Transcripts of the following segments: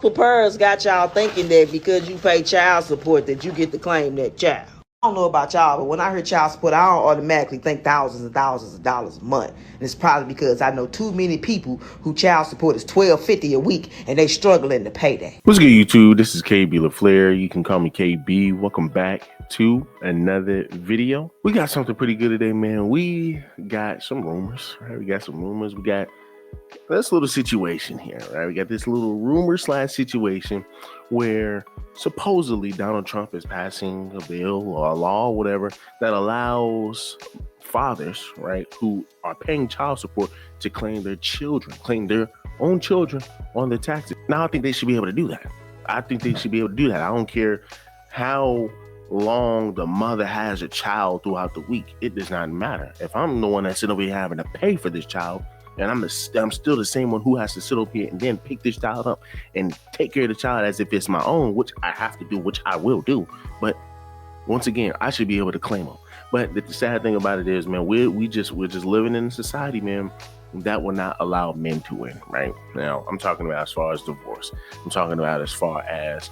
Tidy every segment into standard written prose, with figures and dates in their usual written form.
Papers got y'all thinking that because you pay child support that you get to claim that child. I don't know about y'all, but when I hear child support, I don't automatically think thousands and thousands of dollars a month. And it's probably because I know too many people who child support is $12.50 a week and they struggling to pay that. What's good, YouTube? This is KB LaFleur. You can call me KB. Welcome back to another video. We got something pretty good today, man. We got some rumors, right? We got this little situation here, right? We got this little rumor / situation where supposedly Donald Trump is passing a bill or a law or whatever that allows fathers, right, who are paying child support to claim their own children on their taxes. Now, I think they should be able to do that. I don't care how long the mother has a child throughout the week. It does not matter. If I'm the one that's sitting over here having to pay for this child, and I'm still the same one who has to sit over here and then pick this child up and take care of the child as if it's my own, which I have to do, which I will do. But once again, I should be able to claim them. But the sad thing about it is, man, we're just living in a society, man, that will not allow men to win, right? Now, I'm talking about as far as divorce. I'm talking about as far as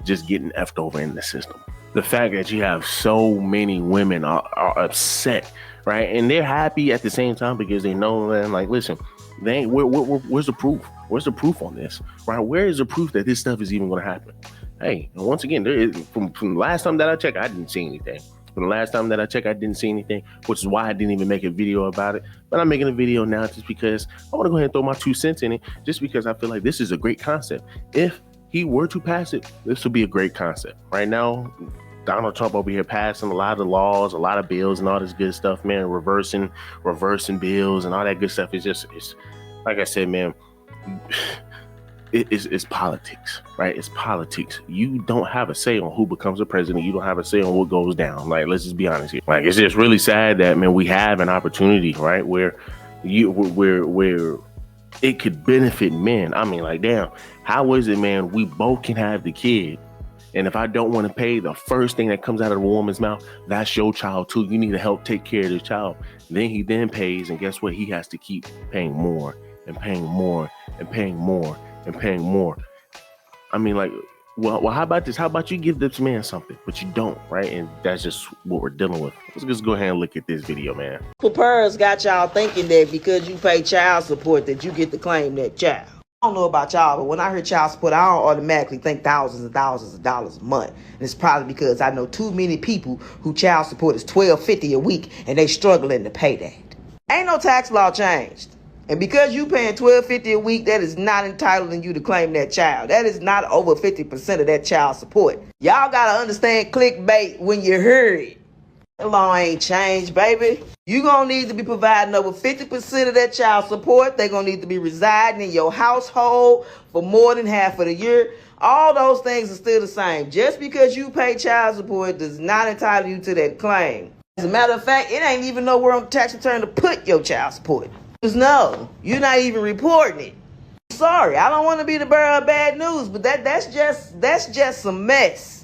just getting effed over in the system. The fact that you have so many women are upset, right? And they're happy at the same time because they know that, like, listen, they ain't, where's the proof? Where's the proof on this, right? Where is the proof that this stuff is even going to happen? Hey, and once again, from the last time that I checked, I didn't see anything. From the last time that I checked, I didn't see anything, which is why I didn't even make a video about it. But I'm making a video now just because I want to go ahead and throw my 2 cents in it, just because I feel like this is a great concept. If he were to pass it, this would be a great concept. Right now, Donald Trump over here passing a lot of laws, a lot of bills and all this good stuff, man, reversing bills and all that good stuff. It's like I said, man, it's politics, right? It's politics. You don't have a say on who becomes a president. You don't have a say on what goes down. Like, let's just be honest here. Like, it's just really sad that, man, we have an opportunity, right, where it could benefit men. I mean, like, damn, how is it, man, we both can have the kid, and if I don't want to pay, the first thing that comes out of the woman's mouth, that's your child too. You need to help take care of the child. Then he pays, and guess what? He has to keep paying more and paying more and paying more and paying more. I mean, like, well, how about this? How about you give this man something, but you don't, right? And that's just what we're dealing with. Let's just go ahead and look at this video, man. Papers got y'all thinking that because you pay child support that you get to claim that child. I don't know about y'all, but when I hear child support, I don't automatically think thousands and thousands of dollars a month. And it's probably because I know too many people who child support is $12.50 a week and they struggling to pay that. Ain't no tax law changed. And because you paying $12.50 a week, that is not entitling you to claim that child. That is not over 50% of that child support. Y'all gotta understand clickbait when you hear it. The law ain't changed, baby. You gonna need to be providing over 50% of that child support. They gonna need to be residing in your household for more than half of the year. All those things are still the same. Just because you pay child support does not entitle you to that claim. As a matter of fact, it ain't even nowhere on the tax return to put your child support. Just no, you're not even reporting it. Sorry, I don't want to be the bearer of bad news, but that's just some mess.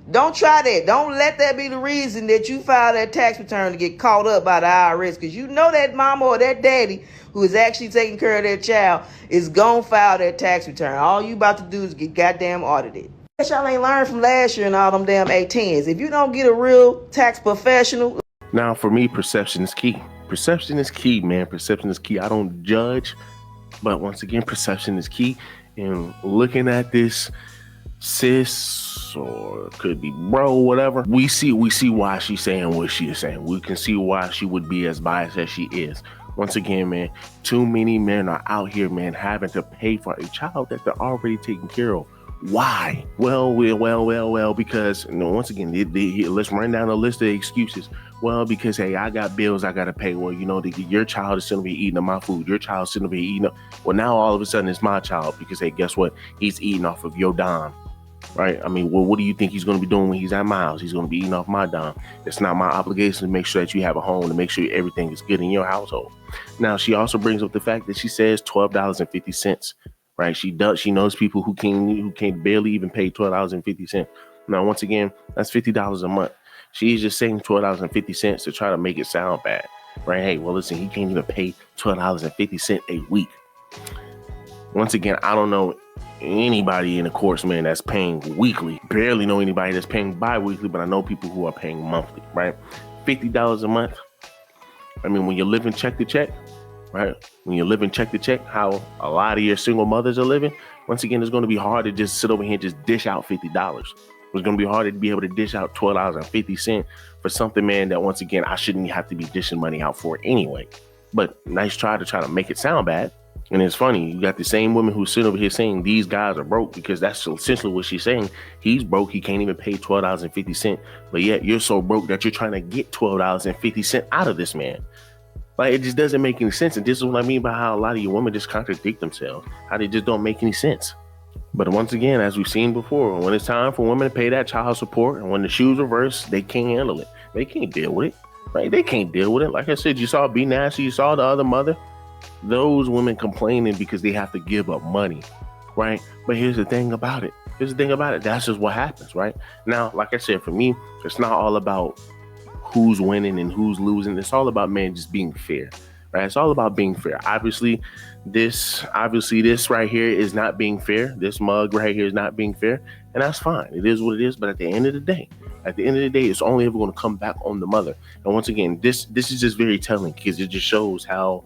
Don't try that. Don't let that be the reason that you file that tax return to get caught up by the IRS, because you know that mama or that daddy who is actually taking care of their child is gonna file that tax return. All you about to do is get goddamn audited. Guess y'all ain't learned from last year and all them damn 18s. If you don't get a real tax professional. Now, for me, perception is key. Perception is key, man. Perception is key. I don't judge, but once again, perception is key. And looking at this sis, or it could be bro, whatever, we see why she's saying what she is saying. We can see why she would be as biased as she is. Once again, man, too many men are out here, man, having to pay for a child that they're already taking care of. Why? Well, because, you know, once again, let's run down a list of excuses. Well, because, hey, I got bills I got to pay. Well, you know, your child is going to be eating my food. Your child's going to be eating. Well, now all of a sudden it's my child because, hey, guess what? He's eating off of your dime, right? I mean, well, what do you think he's going to be doing when he's at my house? He's going to be eating off my dime. It's not my obligation to make sure that you have a home, to make sure everything is good in your household. Now, she also brings up the fact that she says $12.50. Right, she knows people who can barely even pay $12.50. Now, once again, that's $50 a month. She's just saying $12.50 to try to make it sound bad, right? Hey, well, listen, he can't even pay $12.50 a week. Once again, I don't know anybody in the courts, man, that's paying weekly. Barely know anybody that's paying bi-weekly, but I know people who are paying monthly, right? $50 a month. I mean, when you're living check to check, right? When you're living check to check, how a lot of your single mothers are living, once again, it's going to be hard to just sit over here and just dish out $50. It's going to be hard to be able to dish out $12.50 for something, man, that once again, I shouldn't have to be dishing money out for anyway. But nice try to make it sound bad. And it's funny, you got the same woman who's sitting over here saying these guys are broke, because that's essentially what she's saying. He's broke. He can't even pay $12.50. But yet you're so broke that you're trying to get $12.50 out of this man. Like, it just doesn't make any sense. And this is what I mean by how a lot of you women just contradict themselves, how they just don't make any sense. But once again, as we've seen before, when it's time for women to pay that child support and when the shoes reverse, they can't handle it. They can't deal with it. Right? They can't deal with it. Like I said, you saw B Nasty, you saw the other mother. Those women complaining because they have to give up money, right? But here's the thing about it. That's just what happens, right? Now, like I said, for me, it's not all about who's winning and who's losing. It's all about, man, just being fair, right? It's all about being fair. Obviously, this right here is not being fair. This mug right here is not being fair, and that's fine. It is what it is. But at the end of the day, it's only ever going to come back on the mother. And once again, this is just very telling, because it just shows how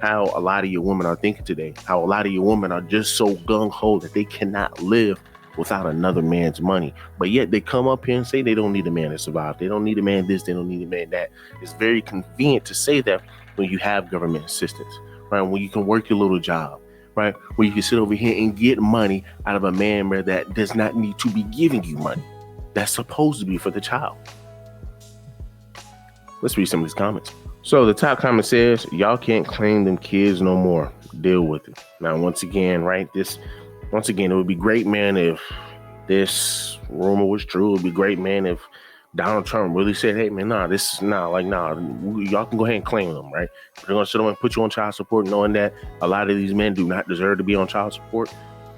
a lot of your women are thinking today, how a lot of your women are just so gung-ho that they cannot live without another man's money. But yet they come up here and say they don't need a man to survive. They don't need a man this, they don't need a man that. It's very convenient to say that when you have government assistance, right? When you can work your little job, right? Where you can sit over here and get money out of a man where that does not need to be giving you money. That's supposed to be for the child. Let's read some of these comments. So the top comment says, y'all can't claim them kids no more. Deal with it. Now, once again, right, it would be great, man, if this rumor was true. It would be great, man, if Donald Trump really said, hey, man, y'all can go ahead and claim them, right? They're going to sit them and put you on child support, knowing that a lot of these men do not deserve to be on child support.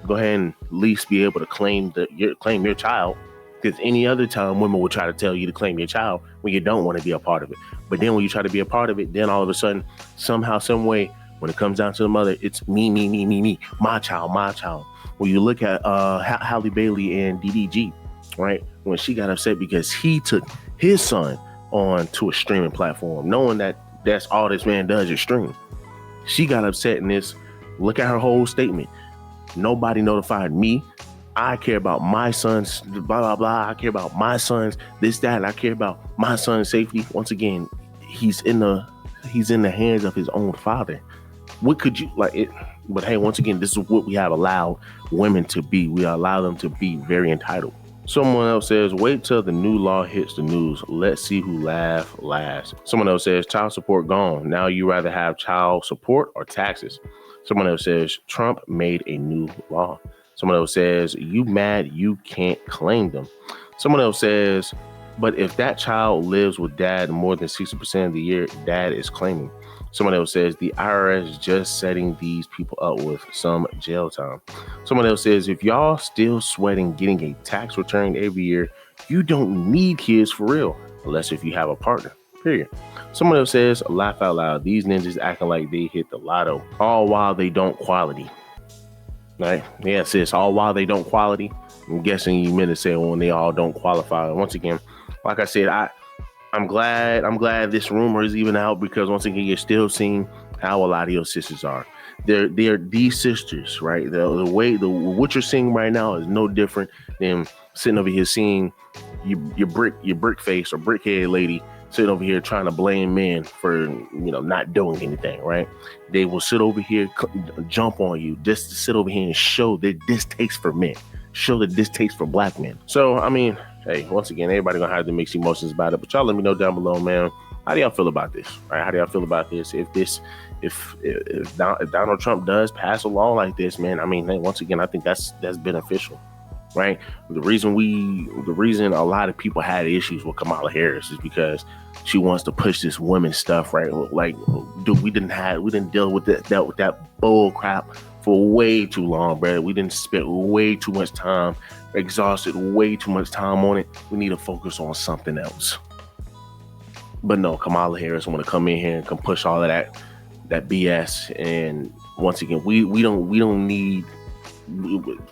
Go ahead and at least be able to claim your child. Because any other time, women will try to tell you to claim your child when you don't want to be a part of it. But then when you try to be a part of it, then all of a sudden, somehow, some way, when it comes down to the mother, it's me, my child. When you look at Halle Bailey and DDG, right? When she got upset because he took his son on to a streaming platform, knowing that that's all this man does is stream. She got upset in this. Look at her whole statement. Nobody notified me. I care about my son's blah, blah, blah. I care about my son's this, that. I care about my son's safety. Once again, he's in the hands of his own father. What could you like it? But hey, once again, this is what we have allowed women to be. We allow them to be very entitled. Someone else says, wait till the new law hits the news. Let's see who laughs last. Someone else says, child support gone. Now you rather have child support or taxes. Someone else says, Trump made a new law. Someone else says, you mad you can't claim them. Someone else says, but if that child lives with dad more than 60% of the year, dad is claiming. Someone else says, the IRS is just setting these people up with some jail time. Someone else says, if y'all still sweating getting a tax return every year, you don't need kids for real, unless if you have a partner, period. Someone else says, laugh out loud, these ninjas acting like they hit the lotto, all while they don't quality. Right? Yeah, sis, all while they don't quality. I'm guessing you meant to say when they all don't qualify. Once again, like I said, I'm glad this rumor is even out, because once again, you're still seeing how a lot of your sisters are. They're these sisters, right? What you're seeing right now is no different than sitting over here seeing your brick face or brickhead lady sitting over here trying to blame men for, not doing anything, right? They will sit over here, jump on you just to sit over here and show their distaste for men, show the distaste for black men. So, I mean, hey, once again, everybody gonna have the mixed emotions about it, but y'all let me know down below, man. How do y'all feel about this? Right? How do y'all feel about this? If Donald Trump does pass a law like this, man, I mean, once again, I think that's beneficial, right? The reason a lot of people had issues with Kamala Harris is because she wants to push this women's stuff, right? Like, dude, we didn't deal with that bull crap for way too long, bro. We didn't spend way too much time, exhausted way too much time on it. We need to focus on something else. But no, Kamala Harris want to come in here and come push all of that BS. And once again, we don't need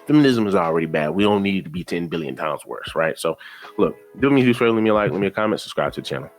feminism is already bad. We don't need it to be 10 billion times worse, right? So look, do me a huge favor, leave me a like, leave me a comment, subscribe to the channel.